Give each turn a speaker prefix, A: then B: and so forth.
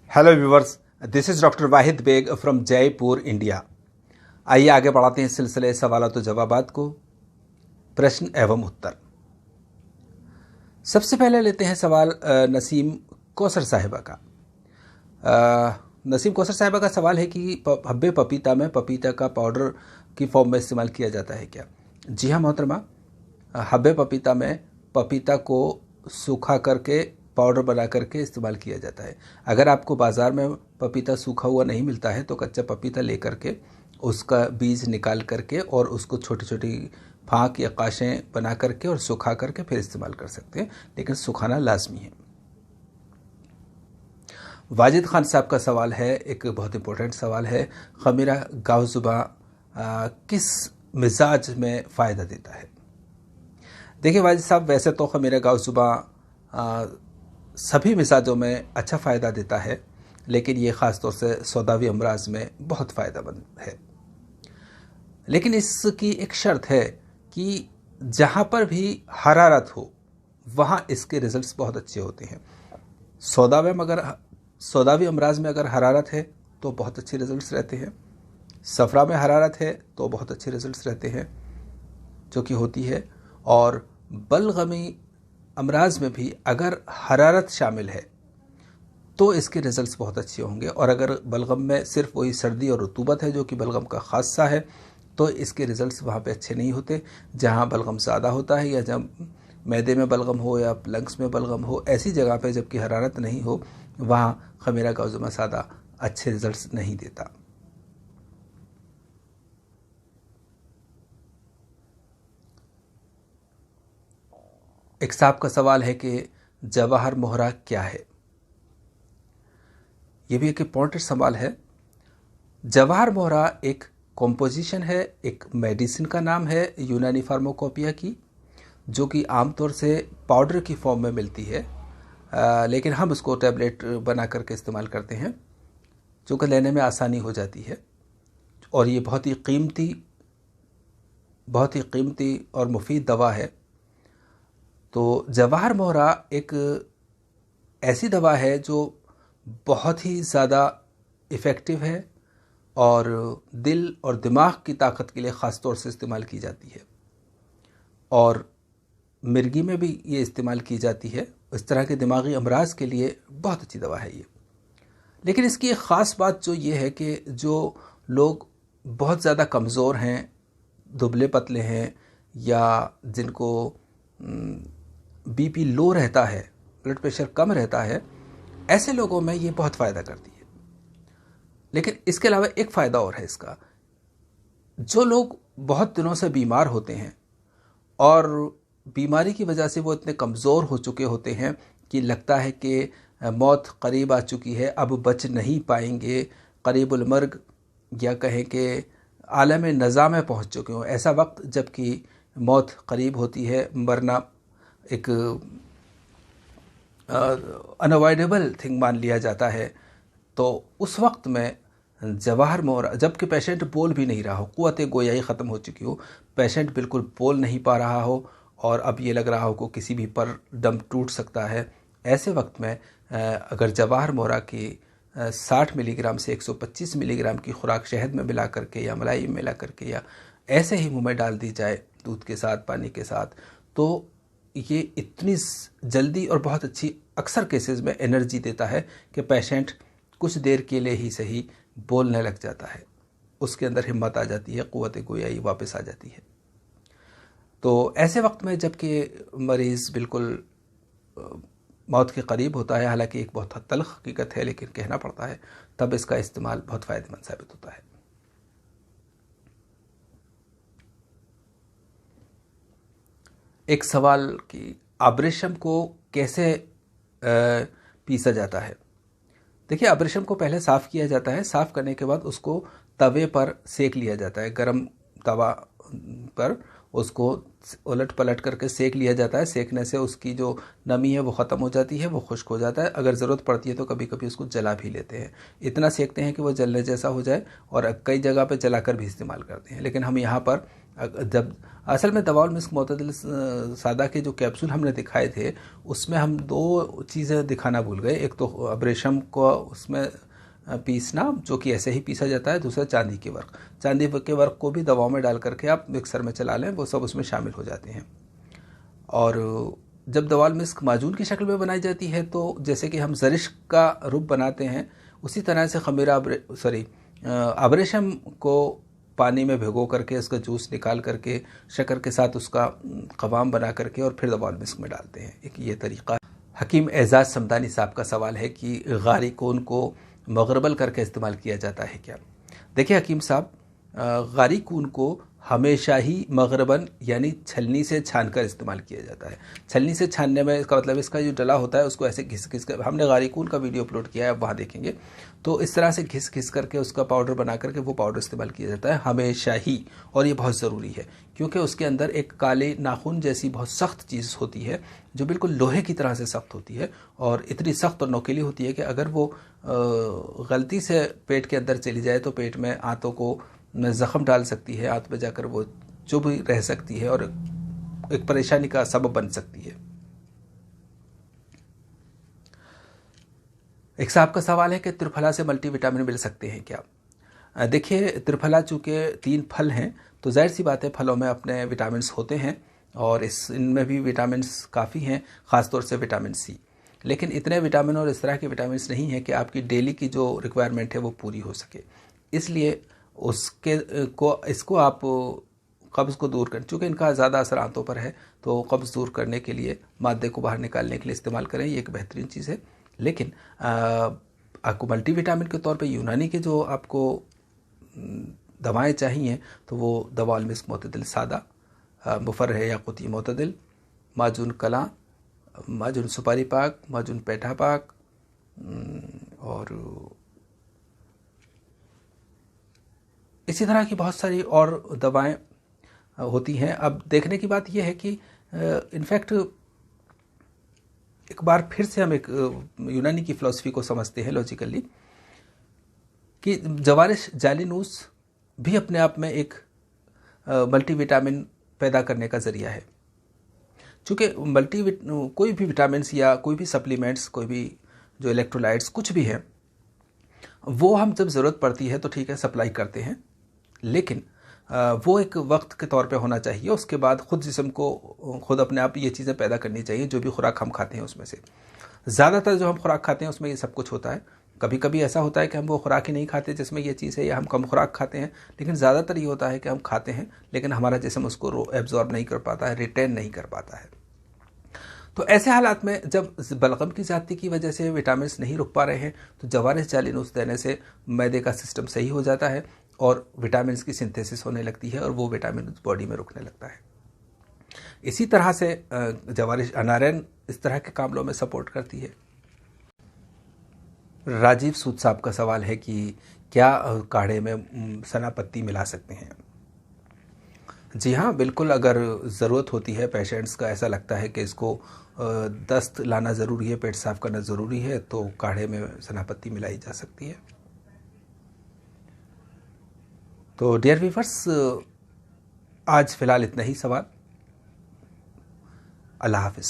A: Hello viewers, this is doctor Wahid Beg from Jaipur India. आइए आगे बढ़ाते हैं सिलसिले सवालात व जवाबात को। प्रश्न एवं उत्तर। सबसे पहले लेते हैं सवाल नसीम कौसर साहिबा का। नसीम कौसर साहिबा का सवाल है कि हब्बे पपीता में पपीता का पाउडर की फॉर्म में इस्तेमाल किया जाता है क्या? जी हाँ मोहतरमा, हब्बे पपीता में पपीता को सूखा करके पाउडर बना करके इस्तेमाल किया जाता है। अगर आपको बाज़ार में पपीता सूखा हुआ नहीं मिलता है तो कच्चा पपीता ले करके उसका बीज निकाल करके और उसको छोटी छोटी फाँक या काशें बना करके और सुखा करके फिर इस्तेमाल कर सकते हैं, लेकिन सुखाना लाजमी है। वाजिद खान साहब का सवाल है, एक बहुत इंपॉर्टेंट सवाल है। खमीरा गावजुबा किस मिजाज में फ़ायदा देता है? देखिए वाजिद साहब, वैसे तो खमीरा गावजुबा सभी मिजाजों में अच्छा फ़ायदा देता है, लेकिन ये ख़ास तौर से सौदावी अमराज में बहुत फ़ायदेमंद है। लेकिन इसकी एक शर्त है कि जहाँ पर भी हरारत हो वहाँ इसके रिज़ल्ट्स बहुत अच्छे होते हैं। सौदावी अमराज में अगर हरारत है तो बहुत अच्छे रिज़ल्ट्स रहते हैं। सफ़रा में हरारत है तो बहुत अच्छे रिज़ल्ट्स रहते हैं जो कि होती है। और बलगमी अमराज में भी अगर हरारत शामिल है तो इसके रिज़ल्ट्स बहुत अच्छे होंगे। और अगर बलगम में सिर्फ वही सर्दी और रतूबत है जो कि बलगम का ख़ासा है तो इसके रिज़ल्ट्स वहाँ पे अच्छे नहीं होते। जहाँ बलगम ज़्यादा होता है या जब मैदे में बलगम हो या लंग्स में बलगम हो, ऐसी जगह पे जबकि हरारत नहीं हो, वहाँ खमीरा गावजुबा सादा अच्छे रिज़ल्ट्स नहीं देता। एक साहब का सवाल है कि जवाहर मोहरा क्या है? ये भी एक इम्पॉर्टेंट सवाल है। जवाहर मोहरा एक कॉम्पोजिशन है, एक मेडिसिन का नाम है यूनानी फार्माकोपिया की, जो कि आमतौर से पाउडर की फॉर्म में मिलती है, लेकिन हम उसको टैबलेट बना करके इस्तेमाल करते हैं, जो कि लेने में आसानी हो जाती है। और ये बहुत ही कीमती और मुफीद दवा है। तो जवाहर मोहरा एक ऐसी दवा है जो बहुत ही ज़्यादा इफ़ेक्टिव है और दिल और दिमाग की ताकत के लिए ख़ास तौर से इस्तेमाल की जाती है, और मिर्गी में भी ये इस्तेमाल की जाती है। इस तरह के दिमागी अमराज के लिए बहुत अच्छी दवा है ये। लेकिन इसकी एक ख़ास बात जो ये है कि जो लोग बहुत ज़्यादा कमज़ोर हैं, दुबले पतले हैं, या जिनको बीपी लो रहता है, ब्लड प्रेशर कम रहता है, ऐसे लोगों में ये बहुत फ़ायदा करती है। लेकिन इसके अलावा एक फ़ायदा और है इसका। जो लोग बहुत दिनों से बीमार होते हैं और बीमारी की वजह से वो इतने कमज़ोर हो चुके होते हैं कि लगता है कि मौत करीब आ चुकी है, अब बच नहीं पाएंगे, करीबुल मर्ग या कहें कि आलम नज़ा में पहुँच चुके हों, ऐसा वक्त जबकि मौत करीब होती है, मरना एक अनअवॉइडेबल थिंग मान लिया जाता है, तो उस वक्त में जवाहर मोहरा, जबकि पेशेंट बोल भी नहीं रहा हो, क़ुव्वत गोयाई ख़त्म हो चुकी हो, पेशेंट बिल्कुल बोल नहीं पा रहा हो और अब ये लग रहा हो कि किसी भी पर दम टूट सकता है, ऐसे वक्त में अगर जवाहर मोहरा की 60 मिलीग्राम से 125 मिलीग्राम की खुराक शहद में मिला करके या मलाई में मिला करके या ऐसे ही मुंह में डाल दी जाए दूध के साथ, पानी के साथ, तो ये इतनी जल्दी और बहुत अच्छी अक्सर केसेस में एनर्जी देता है कि पेशेंट कुछ देर के लिए ही सही बोलने लग जाता है, उसके अंदर हिम्मत आ जाती है, क़ुव्वत गोयाई वापस आ जाती है। तो ऐसे वक्त में जबकि मरीज़ बिल्कुल मौत के करीब होता है, हालांकि एक बहुत तल्ख़ हकीकत है लेकिन कहना पड़ता है, तब इसका इस्तेमाल बहुत फ़ायदेमंद साबित होता है। एक सवाल कि आबरेशम को कैसे पीसा जाता है? देखिए, आबरेशम को पहले साफ़ किया जाता है, साफ़ करने के बाद उसको तवे पर सेक लिया जाता है, गरम तवा पर उसको उलट पलट करके सेक लिया जाता है। सेकने से उसकी जो नमी है वो ख़त्म हो जाती है, वो खुश्क हो जाता है। अगर ज़रूरत पड़ती है तो कभी कभी उसको जला भी लेते हैं, इतना सेकते हैं कि वो जलने जैसा हो जाए, और कई जगह पे जलाकर भी इस्तेमाल करते हैं। लेकिन हम यहाँ पर जब असल में दवाउल मिस्क मोतदिल सादा के जो कैप्सूल हमने दिखाए थे उसमें हम दो चीज़ें दिखाना भूल गए। एक तो अब्रेशम को उसमें पीसना, जो कि ऐसे ही पीसा जाता है। दूसरा चांदी के वर्क, चांदी के वर्क को भी दवाओं में डाल करके आप मिक्सर में चला लें, वो सब उसमें शामिल हो जाते हैं। और जब दवाउल मिस्क माजून की शक्ल में बनाई जाती है तो जैसे कि हम जरिश का रूप बनाते हैं, उसी तरह से खमीरा अब्रेशम को पानी में भिगो करके उसका जूस निकाल करके शक्कर के साथ उसका कवाम बना करके और फिर दवाउल मिस्क में डालते हैं। एक ये तरीका। हकीम एजाज समदानी साहब का सवाल है कि गारी कून को मगरबल करके इस्तेमाल किया जाता है क्या? देखिए हकीम साहब, गारी कून को हमेशा ही मगरबन यानी छलनी से छानकर इस्तेमाल किया जाता है। छलनी से छानने में इसका मतलब इसका जो डला होता है उसको ऐसे घिस घिस कर, हमने गारी कून का वीडियो अपलोड किया है, आप वहाँ देखेंगे। तो इस तरह से घिस घिस करके उसका पाउडर बना करके वो पाउडर इस्तेमाल किया जाता है हमेशा ही। और ये बहुत ज़रूरी है क्योंकि उसके अंदर एक काले नाखून जैसी बहुत सख्त चीज़ होती है जो बिल्कुल लोहे की तरह से सख्त होती है, और इतनी सख्त और नोकीली होती है कि अगर वो गलती से पेट के अंदर चली जाए तो पेट में आंतों को ज़ख्म डाल सकती है, आंत में जाकर वो चुभ रह सकती है और एक परेशानी का सबब बन सकती है। एक साहब का सवाल है कि त्रिफला से मल्टीविटामिन मिल सकते हैं क्या? देखिए, त्रिफला चूँकि 3 फल हैं तो जाहिर सी बात है फलों में अपने विटामिन्स होते हैं, और इनमें भी विटामिन्स काफ़ी हैं, ख़ासतौर से विटामिन सी। लेकिन इतने विटामिन और इस तरह के विटामिन्स नहीं है कि आपकी डेली की जो रिक्वायरमेंट है वो पूरी हो सके। इसलिए इसको आप कब्ज़ को दूर कर, चूँकि इनका ज़्यादा असर आंतों पर है, तो कब्ज़ दूर करने के लिए, मादे को बाहर निकालने के लिए इस्तेमाल करें, ये एक बेहतरीन चीज़ है। लेकिन आपको मल्टीविटामिन के तौर पे यूनानी के जो आपको दवाएं चाहिए तो वो दवाउल मिस्क मोतदिल सादा, मुफर्रह याक़ूती मोतदिल, माजून कलां, माजून सुपारी पाक, माजून पैठा पाक, और इसी तरह की बहुत सारी और दवाएं होती हैं। अब देखने की बात यह है कि इनफैक्ट एक बार फिर से हम एक यूनानी की फ़िलॉसफी को समझते हैं लॉजिकली, कि जवारिश जालिनूस भी अपने आप में एक मल्टीविटामिन पैदा करने का ज़रिया है। चूँकि कोई भी विटामिन्स या कोई भी सप्लीमेंट्स, कोई भी जो इलेक्ट्रोलाइट्स कुछ भी है, वो हम जब ज़रूरत पड़ती है तो ठीक है सप्लाई करते हैं, लेकिन वो एक वक्त के तौर पे होना चाहिए। उसके बाद ख़ुद जिस्म को खुद अपने आप ये चीज़ें पैदा करनी चाहिए। जो भी खुराक हम खाते हैं उसमें से ज़्यादातर जो हम खुराक खाते हैं उसमें ये सब कुछ होता है। कभी कभी ऐसा होता है कि हम वो खुराक ही नहीं खाते जिसमें ये चीज़ है, या हम कम खुराक खाते हैं, लेकिन ज़्यादातर ये होता है कि हम खाते हैं लेकिन हमारा जिस्म उसको एब्जॉर्ब नहीं कर पाता है, रिटेन नहीं कर पाता है। तो ऐसे हालात में जब बलगम की ज़्यादती की वजह से विटामिन नहीं रुक पा रहे हैं तो जवारिश जालिनूस देने से मैदे का सिस्टम सही हो जाता है और विटामिन की सिंथेसिस होने लगती है और वो विटामिन बॉडी में रुकने लगता है। इसी तरह से जवारिश अनारन इस तरह के कामलों में सपोर्ट करती है। राजीव सूद साहब का सवाल है कि क्या काढ़े में सना पत्ती मिला सकते हैं? जी हाँ, बिल्कुल। अगर ज़रूरत होती है, पेशेंट्स का ऐसा लगता है कि इसको दस्त लाना ज़रूरी है, पेट साफ़ करना ज़रूरी है, तो काढ़े में सना पत्ती मिलाई जा सकती है। तो डियर व्यूअर्स, आज फ़िलहाल इतना ही सवाल। अल्लाह हाफ़िज़।